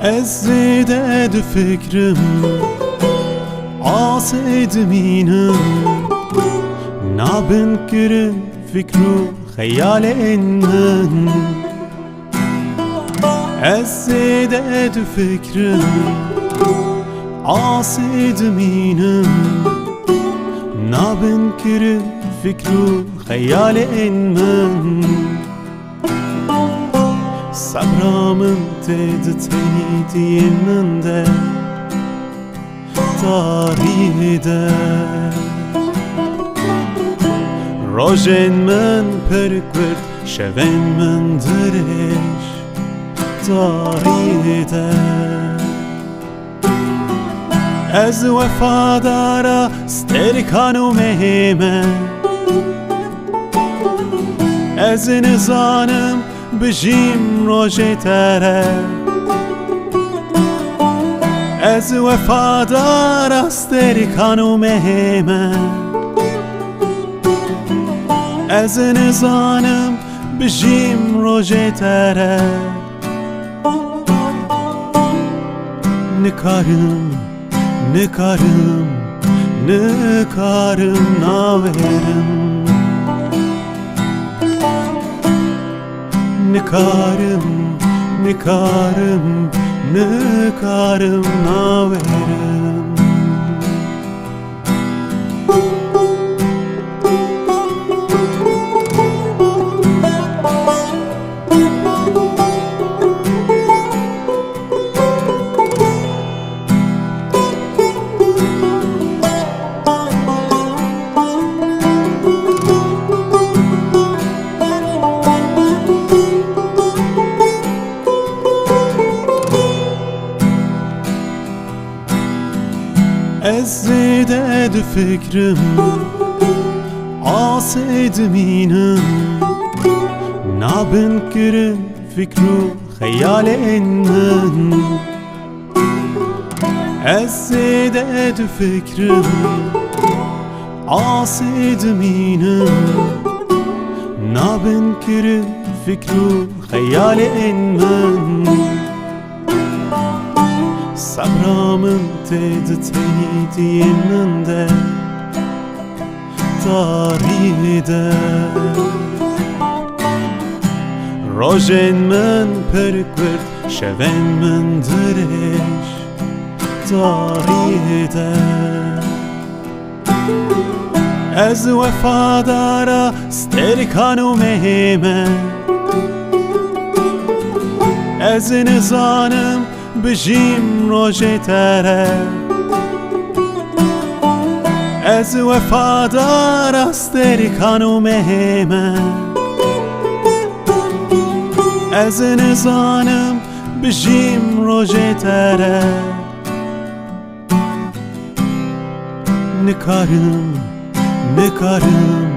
ezide du fikrim asedminim nabın kirin fikru hayalin min ezide du fikrim asedminim nabın kirin fikru hayalin min Sabramın tedteni de tarihide Rojen min perkvert şeven min diriş tarihide Ez vefadara sterikanu mehime Ez nizanım بجیم روژه تره از وفادار استری کانو مهمه از نزانم بجیم روژه تره نکارم نکارم نکارم ناورم Nikarım, nikarım, nikarım naverim ezide du fikrim asedminim nabın kirin fikru hayalin min ezide du fikrim asedminim nabın kirin fikru hayalin min Sabramın tedteni de tarihide Rojen min perkvert şeven min diriş tarihide Ez vefadara sterikanu mehime Ez nizanım بجیم روژه تره از وفادار استری کانو مهمه از نزانم بجیم روژه تره نکارم نکارم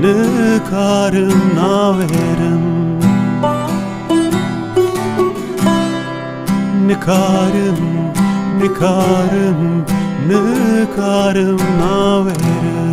نکارم ناورم Nikarım, nikarım, nikarım naverim